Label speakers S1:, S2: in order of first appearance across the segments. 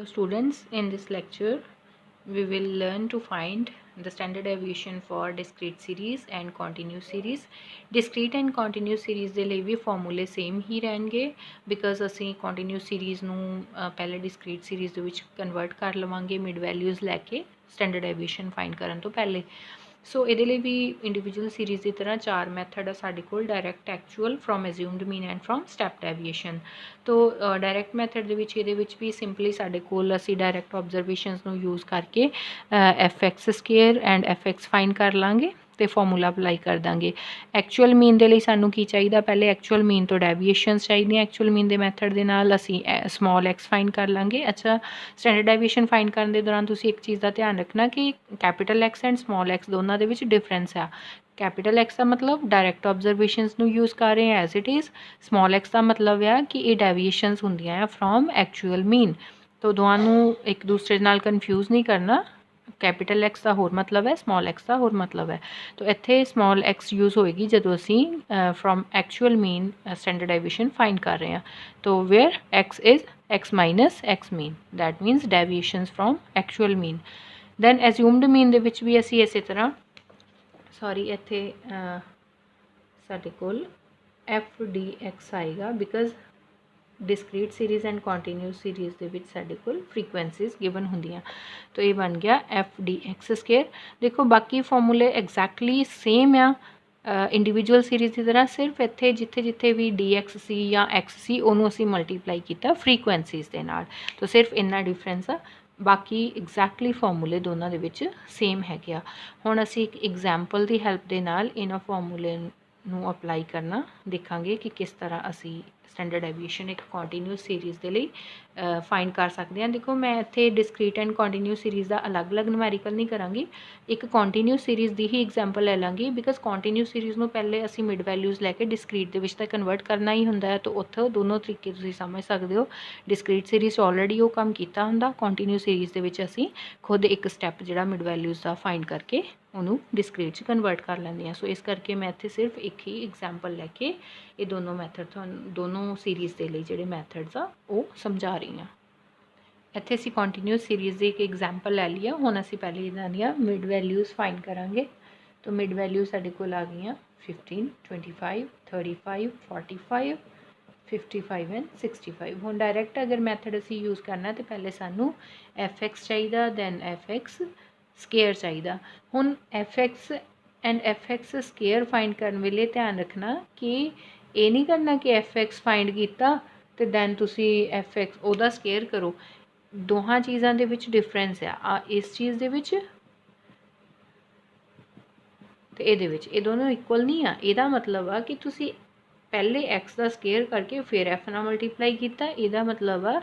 S1: students, in this lecture we will learn to find the standard deviation for discrete series and continuous series. Discrete and continuous series ਦੇ ਲਈ ਵੀ ਫਾਰਮੂਲੇ same ਹੀ ਰਹਿਣਗੇ because ਅਸੀਂ continuous series ਨੂੰ ਪਹਿਲੇ discrete series ਦੇ ਵਿੱਚ convert ਕਰ ਲਵਾਂਗੇ ਮਿਡ ਵੈਲਿਊਜ਼ ਲੈ ਕੇ ਸਟੈਂਡਰਡ ਡੈਵੀਏਸ਼ਨ ਫਾਈਂਡ ਕਰਨ ਤੋਂ ਪਹਿਲੇ। ਸੋ ਇਹਦੇ ਲਈ ਵੀ ਇੰਡੀਵਿਜੂਅਲ ਸੀਰੀਜ਼ ਦੀ ਤਰ੍ਹਾਂ ਚਾਰ ਮੈਥਡ ਆ ਸਾਡੇ ਕੋਲ, direct, actual, from assumed mean and from step deviation. ਤੋਂ ਡਾਇਰੈਕਟ ਮੈਥਡ ਦੇ ਵਿੱਚ ਇਹਦੇ ਵਿੱਚ ਵੀ ਸਿੰਪਲੀ ਸਾਡੇ ਕੋਲ ਅਸੀਂ ਡਾਇਰੈਕਟ ਆਬਜ਼ਰਵੇਸ਼ਨਸ ਨੂੰ ਯੂਜ਼ ਕਰਕੇ F X square and F X find ਕਰ ਲਾਂਗੇ ਤੇ ਫਾਰਮੂਲਾ ਅਪਲਾਈ ਕਰ ਦਾਂਗੇ। ਐਕਚੁਅਲ ਮੀਨ ਦੇ ਲਈ ਸਾਨੂੰ ਕੀ ਚਾਹੀਦਾ, ਪਹਿਲੇ ਐਕਚੁਅਲ ਮੀਨ ਤੋਂ ਡੈਵੀਏਸ਼ਨਸ ਚਾਹੀਦੀਆਂ। ਐਕਚੁਅਲ ਮੀਨ ਦੇ ਮੈਥਡ ਦੇ ਨਾਲ ਅਸੀਂ ਸਮਾਲ ਐਕਸ ਫਾਈਂਡ ਕਰ ਲਾਂਗੇ। ਅੱਛਾ, ਸਟੈਂਡਰਡ ਡੈਵੀਏਸ਼ਨ ਫਾਈਂਡ ਕਰਨ ਦੇ ਦੌਰਾਨ ਤੁਸੀਂ ਇੱਕ ਚੀਜ਼ ਦਾ ਧਿਆਨ ਰੱਖਣਾ ਕਿ capital x and small x ਦੋਨਾਂ ਦੇ ਵਿੱਚ ਡਿਫਰੈਂਸ ਆ। ਕੈਪੀਟਲ ਐਕਸ ਦਾ ਮਤਲਬ ਡਾਇਰੈਕਟ ਆਬਜ਼ਰਵੇਸ਼ਨਸ ਨੂੰ ਯੂਜ਼ ਕਰ ਰਹੇ ਹਾਂ as it is, small X ਦਾ ਮਤਲਬ ਆ ਕਿ ਇਹ ਡੈਵੀਏਸ਼ਨਸ ਹੁੰਦੀਆਂ ਆ ਫਰੋਮ ਐਕਚੁਅਲ ਮੀਨ। ਤਾਂ ਦੋਵਾਂ ਨੂੰ ਇੱਕ ਦੂਸਰੇ ਨਾਲ ਕਨਫਿਊਜ਼ ਨਹੀਂ ਕਰਨਾ। कैपिटल एक्स का होर मतलब है, स्मॉल एक्स का होर मतलब है। तो इत्थे स्मॉल एक्स यूज़ होएगी जदों असी from actual mean standard deviation find कर रहे हैं। तो where X is X minus X mean, that means deviations from actual mean. Then assumed mean दे विच भी असी इस तरह सॉरी इत्थे साडे कोल एफ डी एक्स आएगा because discrete series and continuous series के विच साडे कोल फ्रीकुएंसीज गिवन होंदियां। तो ये बन गया एफ डी एक्स स्केयर। देखो बाकी फॉर्मूले एग्जैक्टली सेम आ इंडिविजुअल सीरीज़ की तरह, सिर्फ इत्थे जिथे जिथे भी डी एक्स सी या एक्स सी उन्होंने असी मल्टीप्लाई किया फ्रीकुएंसीज के नाल। तो सिर्फ इन्ना डिफरेंस आ, बाकी एग्जैक्टली फॉर्मूले दोनों के विच सेम है। हुण असी एक एग्जाम्पल की हैल्प के नाल इन्हां फॉर्मूले नूं अप्लाई करना देखांगे कि किस तरह असी स्टैंडर्ड डेविएशन एक कॉन्टीन्यूस सीरीज़ के लिए फाइंड कर सकते हैं। देखो मैं इत्थे डिस्क्रीट एंड कॉन्टीन्यूस सीरीज़ का अलग अलग नुमैरिकल नहीं करांगी, एक कॉन्टीन्यूस सीरीज़ की ही एग्जाम्पल ले लाँगी बिकॉज कॉन्टीन्यूस सीरीज़ में पहले असी मिड वैल्यूज़ लैके डिस्क्रीट के विच तां कन्वर्ट करना ही हुंदा है। तो उत्थे दोनों तरीके तुसीं समझ सकते हो। डिस्क्रीट सीरीज़ ऑलरेडी वो काम कीता हुंदा, कॉन्टीन्यूस सीरीज़ के विच असी खुद एक स्टैप जिहड़ा मिड वैल्यूज़ का फाइंड करके उन्होंने डिस्क्रीट च कन्वर्ट कर लैंदे हैं। सो इस करके मैं इत्थे सिर्फ एक ही एग्जाम्पल लैके ये दोनों मैथड दोनों सीरीज़ के लिए जोड़े मैथड्स आ वो समझा रही हाँ। इत्थे असीं कॉन्टीन्यूस सीरीज़ की एक एग्जाम्पल लै लिया। हुण असीं पहले इन्हां दियां मिड वैल्यूज़ फाइंड करांगे। तो मिड वैल्यूज़ साडे कोल आ गईयां 15, 25, 35, 45, 55 एंड 65। हुण डायरैक्ट अगर मैथड असीं यूज़ करना तो पहले सानू एफ एक्स चाहिए, दैन एफ एक्स स्केयर चाहिए। हुण F X and F x square find करने वेले ध्यान रखना कि ये नहीं करना कि एफ एक्स फाइंड किया तो दैन तुसी एफ एक्स ओदा स्केयर करो। दोहां चीज़ों के विच डिफरेंस आ, इस चीज़ के विच ते इहदे विच ये दोनों इक्वल नहीं आ। इहदा मतलब आ कि तुसी पहले एक्स का स्केयर करके फिर एफ नाल मल्टीप्लाई किया, इहदा मतलब आ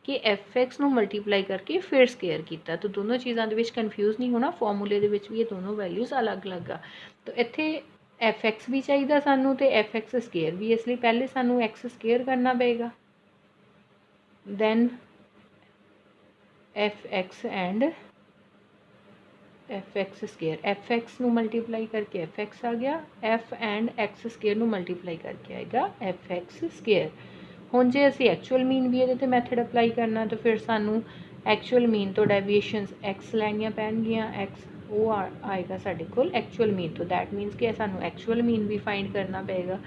S1: कि एफ एक्स नूं मल्टीप्लाई करके फिर स्केयर किया। तो दोनों चीज़ों के विच कन्फ्यूज़ नहीं होना, फॉर्मूले दे विच भी ये दोनों वैल्यूज़ अलग अलग आ। तो इत्थे एफ एक्स भी चाहिए सानू तो एफ एक्स स्केयर भी, इसलिए पहले सानू एक्स स्केयर करना पेगा, then F X and F x square. F X नूं मल्टीप्लाई करके एफ एक्स आ गया, एफ एंड एक्स स्केयर नूं मल्टीप्लाई करके आएगा एफ एक्स स्केयर। हुण जे असीं एक्चुअल मीन भी ये मैथड अप्लाई करना तो फिर सानू एक्चुअल मीन तो डेविएशनस एक्स लैनियां पैणगियां, एक्स वो आएगा साडे कोल एक्चुअल मीन। तो दैट मीनस कि सानू एक्चुअल मीन भी फाइंड करना पेगा।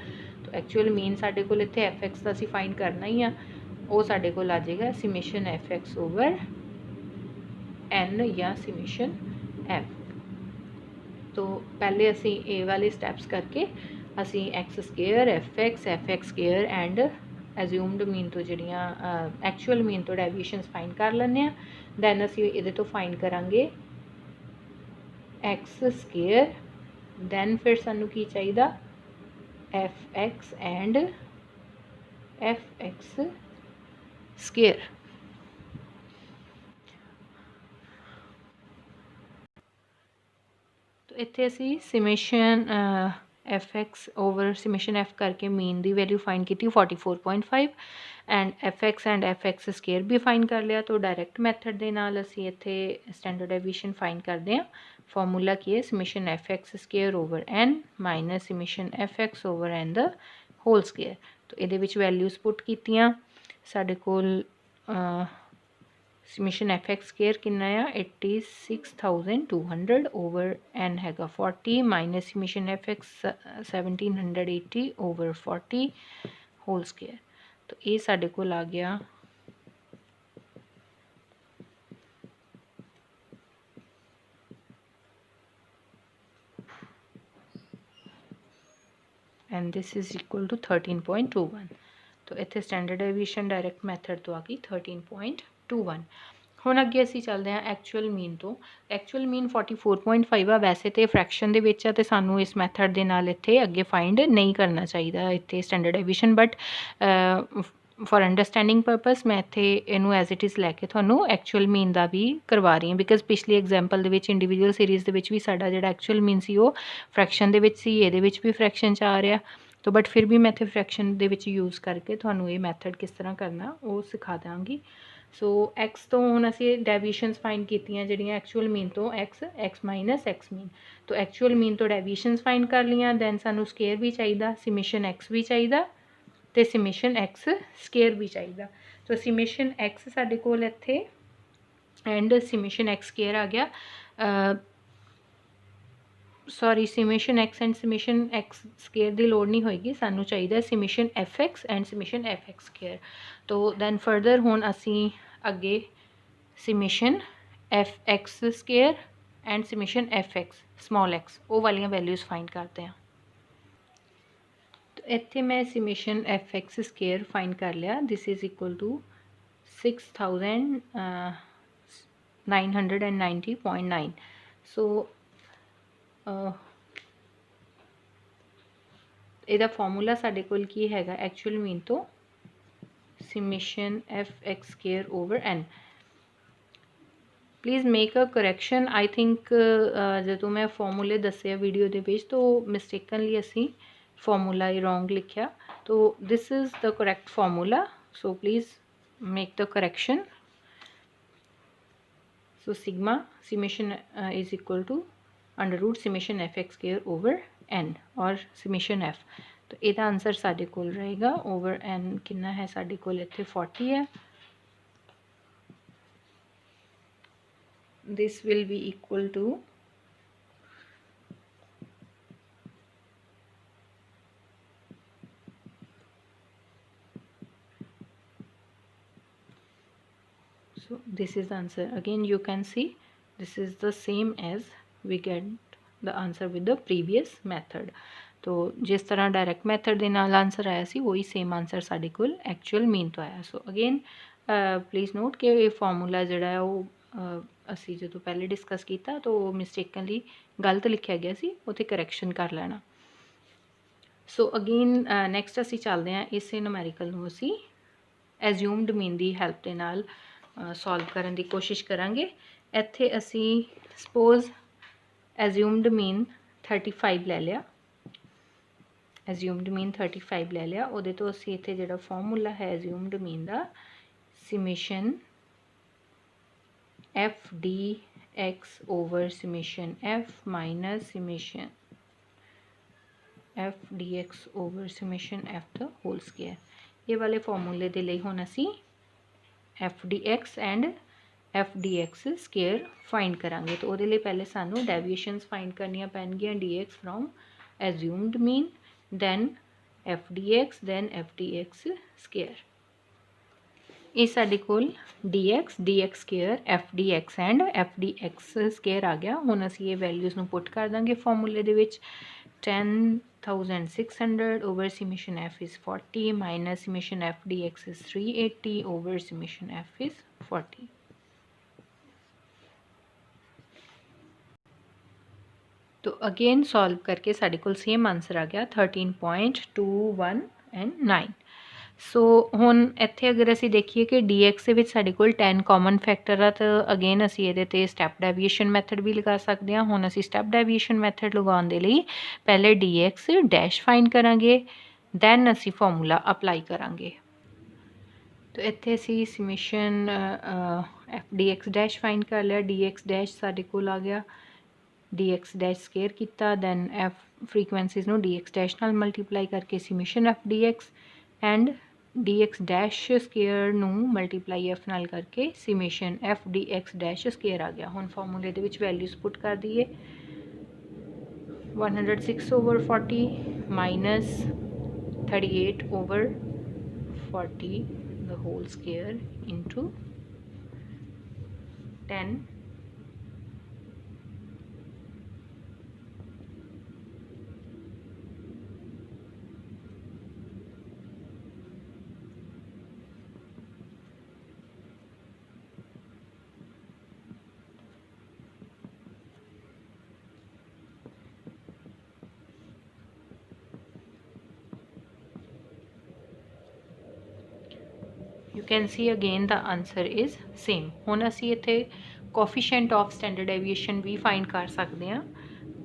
S1: तो एक्चुअल मीन साडे कोल इत्थे एफ एक्स का असीं फाइंड करना ही आ, वो साडे कोल आ जाएगा summation f x over n या समेशन एफ। तो पहले असी ए वाले स्टैप्स करके असी x square F x square and assumed mean तो जड़ियाँ एक्चुअल मीन तो डेविएशनस फाइंड कर लैंदे। दैन असी ये तो फाइंड करांगे एक्स स्केयर, दैन फिर सानू की चाहिए F X and F x square. तो इत्थे असी summation f x over summation F करके मीन की वैल्यू फाइंड की 44.5 एंड एफ एक्स स्केयर भी फाइंड कर लिया। तो डायरैक्ट मैथड के नाल असी इत्थे स्टैंडर्ड डेविएशन फाइंड करते हैं। फॉर्मूला की है summation f x square over n minus summation f x over n the whole square. तो ये वैल्यूज़ पुट कीतियां, साडे कोल ਸਮੀਸ਼ਨ एफ एक्स स्केयर कितना आ 86,200 ओवर एन हैगा 40 minus summation f x 1780 over 40 whole square. तो ये साढ़े को आ गया and this is equal to 13.21। तो इतने स्टैंडर्ड डेविएशन डायरैक्ट मैथड तो आ गई 13.21। ਹੁਣ ਅੱਗੇ ਅਸੀਂ ਚੱਲਦੇ ਹਾਂ ਐਕਚੁਅਲ ਮੀਨ ਤੋਂ। ਐਕਚੁਅਲ ਮੀਨ 44.5 ਆ। ਵੈਸੇ ਤਾਂ ਫਰੈਕਸ਼ਨ ਦੇ ਵਿੱਚ ਆ ਤੇ ਸਾਨੂੰ ਇਸ ਮੈਥਡ ਦੇ ਨਾਲ ਇੱਥੇ ਅੱਗੇ ਫਾਈਂਡ ਨਹੀਂ ਕਰਨਾ ਚਾਹੀਦਾ ਇੱਥੇ standard deviation, but for understanding purpose ਮੈਂ ਇੱਥੇ ਇਹਨੂੰ ਐਜ਼ ਇਟ ਇਜ਼ ਲੈ ਕੇ ਤੁਹਾਨੂੰ ਐਕਚੁਅਲ ਮੀਨ ਦਾ ਵੀ ਕਰਵਾ ਰਹੀ ਹਾਂ, ਬਿਕਾਜ਼ ਪਿਛਲੀ ਐਗਜ਼ਾਮਪਲ ਦੇ ਵਿੱਚ ਇੰਡੀਵਿਜੂਅਲ ਸੀਰੀਜ਼ ਦੇ ਵਿੱਚ ਵੀ ਸਾਡਾ ਜਿਹੜਾ ਐਕਚੁਅਲ ਮੀਨ ਸੀ ਉਹ ਫਰੈਕਸ਼ਨ ਦੇ ਵਿੱਚ ਸੀ, ਇਹਦੇ ਵਿੱਚ ਵੀ ਫਰੈਕਸ਼ਨ 'ਚ ਆ ਰਿਹਾ। तो बट फिर भी मैं इत्थे फ्रैक्शन दे विच यूज़ करके तुहानूं ये मैथड किस तरह करना वो सिखा दांगी। सो एक्स तो हुण असीं डेविएशनस फाइंड कीतियां जिहड़ियां एक्चुअल मीन तो एक्स माइनस एक्स मीन। तो एक्चुअल मीन तो डेविएशनस फाइंड कर लियां, दैन सानूं स्केयर भी चाहिदा, समेशन एक्स भी चाहिदा ते समेशन एक्स स्केयर भी चाहिदा। तो समेशन एक्स साडे कोल इत्थे एंड समेशन एक्स स्केयर आ गया। Sorry summation x and summation x square की लोड़ नहीं होएगी, सानू चाहिए summation f X and summation f x square. तो दैन फर्दर हुण असी अगे summation f x square and summation f x small x वो वाली वैल्यूज़ फाइंड करते हैं। तो इत्थे मैं summation f x square find कर लिया, दिस इज़ इक्वल टू 6,990.9। सो ਇਹਦਾ ਫਾਰਮੂਲਾ ਸਾਡੇ ਕੋਲ ਕੀ ਹੈਗਾ ਐਕਚੁਅਲ ਮੀਨ ਤੋਂ summation F x square over N. Please make a correction, I think जो मैं फॉर्मूले दसे वीडियो के विच तो मिसटेकनली असी फॉर्मूला ही रोंग लिखा, तो this is the correct formula, so please make the correction. So sigma summation is equal to under root summation f x square over n और समेशन एफ। तो यदा आंसर साढ़े कोल रहेगा ओवर एन कितना है साढ़े कोल इत्थे 40 है। This will be equal to so this is the answer। again you can see this is the same as we get the answer with the previous method। तो जिस तरह डायरैक्ट मैथड के नाल आंसर आया सी वही सेम आंसर साढ़े कोल actual mean तो आया। सो अगेन प्लीज़ नोट कि ये फॉर्मूला जिहड़ा है वो असी जो पहले डिस्कस किया तो मिसटेकनली गलत लिखा गया सी, उत्थे करैक्शन कर लेना। सो अगेन नैक्सट असी चलते हैं इस न्यूमैरिकल नूं असी एज्यूम्ड मीन की हैल्प के नाल सॉल्व करने की कोशिश करांगे। इत्थे असी सपोज एज्यूम्ड मीन 35 ले लिया, एज्यूम्ड मीन 35 ले लिया, उहदे तो असी इत्थे जिहड़ा फॉर्मूला है एज्यूम्ड मीन का summation F D X over summation F minus summation F D X over summation F the whole square, ये वाले फॉर्मूले के लिए हुण असी F D X and F D X square find करांगे। तो वो लिए पहले सानू डेविएशनस फाइंड करनिया पैणगियां D X from assumed mean, then F D X, then F D X square. ये साडे कोल D X square F D X and F D X square आ गया। हुण असीं ये वैल्यूज़ नूं पुट कर देंगे फॉर्मूले दे विच 10,600 over summation F is 40 minus summation F D x is 380 over summation F is 40। तो अगेन सॉल्व करके साढ़े कोल सेम आंसर आ गया 13.21 एंड 9। सो हुण इत्थे अगर असी देखिए कि डी एक्स के साढ़े कोल 10 कॉमन फैक्टर आ, तो अगेन असी इहदे ते स्टैप डेविएशन मैथड भी लगा सकते हैं। हुण असी स्टैप डेविएशन मैथड लगाउण दे लई पहले डी एक्स डैश फाइंड करांगे, दैन असी फॉर्मूला अप्लाई करांगे। तो इत्थे असी summation F D x dash find कर लिया, डी एक्स डैश साढ़े कोल आ गया, डी एक्स डैश स्केयर किया, दैन एफ फ्रीकुएंसीज़ नूं डी एक्स डैश नाल मल्टीप्लाई करके summation F D X and D x dash square नूं मल्टीप्लाई एफ नाल करके summation F D x dash square आ गया। हुण फॉर्मूले दे विच वैल्यूज़ पुट कर दीए 106/40 minus 38/40 the whole square into 10 you can see again the answer is same। ਹੁਣ ਅਸੀਂ ਇੱਥੇ ਕੋਫੀਸ਼ੀਐਂਟ ਆਫ ਸਟੈਂਡਰਡ ਡੈਵੀਏਸ਼ਨ ਵੀ ਫਾਈਂਡ ਕਰ ਸਕਦੇ ਹਾਂ।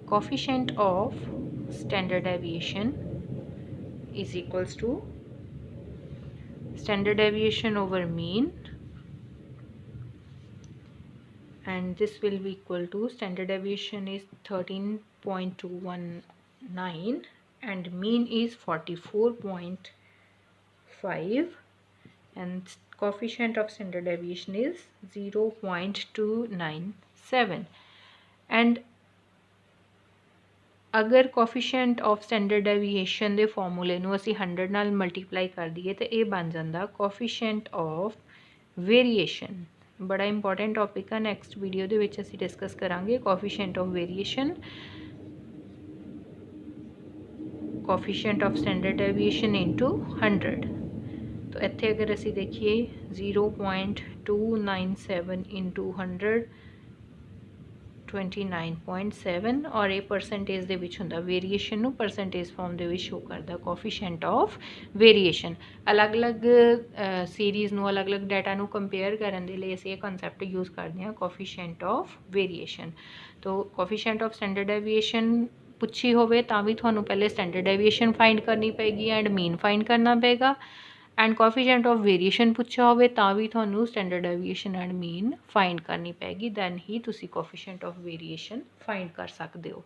S1: Coefficient of standard deviation is equals to standard deviation over mean, and this will be equal to standard deviation is 13.219 and mean is 44.5 and coefficient of standard deviation is 0.297 and अगर coefficient of standard deviation के फॉर्मूले नूं असीं 100 नाल multiply कर दईए तो ये बन जाता कोफिशिएंट ऑफ वेरीएशन। बड़ा इंपॉर्टेंट टॉपिक है, नैक्सट वीडियो दे विच असीं डिस्कस करांगे coefficient of variation, coefficient of standard deviation into 100। तो इत्थे अगर असीं देखिए 0.297 इंटू 100 29.7 और ये परसेंटेज दे विच हुंदा वेरीएशन नूं percentage form they which show करदा कोफिशिएंट ऑफ वेरीएशन। अलग अलग सीरीज़ नूं अलग अलग डाटा नूं कंपेयर करन दे लई असीं ये कॉन्सैप्ट यूज़ करदे हां कोफिशिएंट ऑफ वेरीएशन। तो कोफिशिएंट ऑफ स्टैंडर्ड डेविएशन पुछी होवे तां भी तुहानूं पहले स्टैंडर्ड डेविएशन फाइंड करनी पेगी एंड मीन फाइंड करना पेगा, एंड कोफिशिएंट ऑफ वेरीएशन पूछा होवे तां भी तुहानूं standard deviation and mean find करनी पेगी, दैन ही तुसी कोफिशिएंट ऑफ वेरीएशन फाइंड कर सकते हो।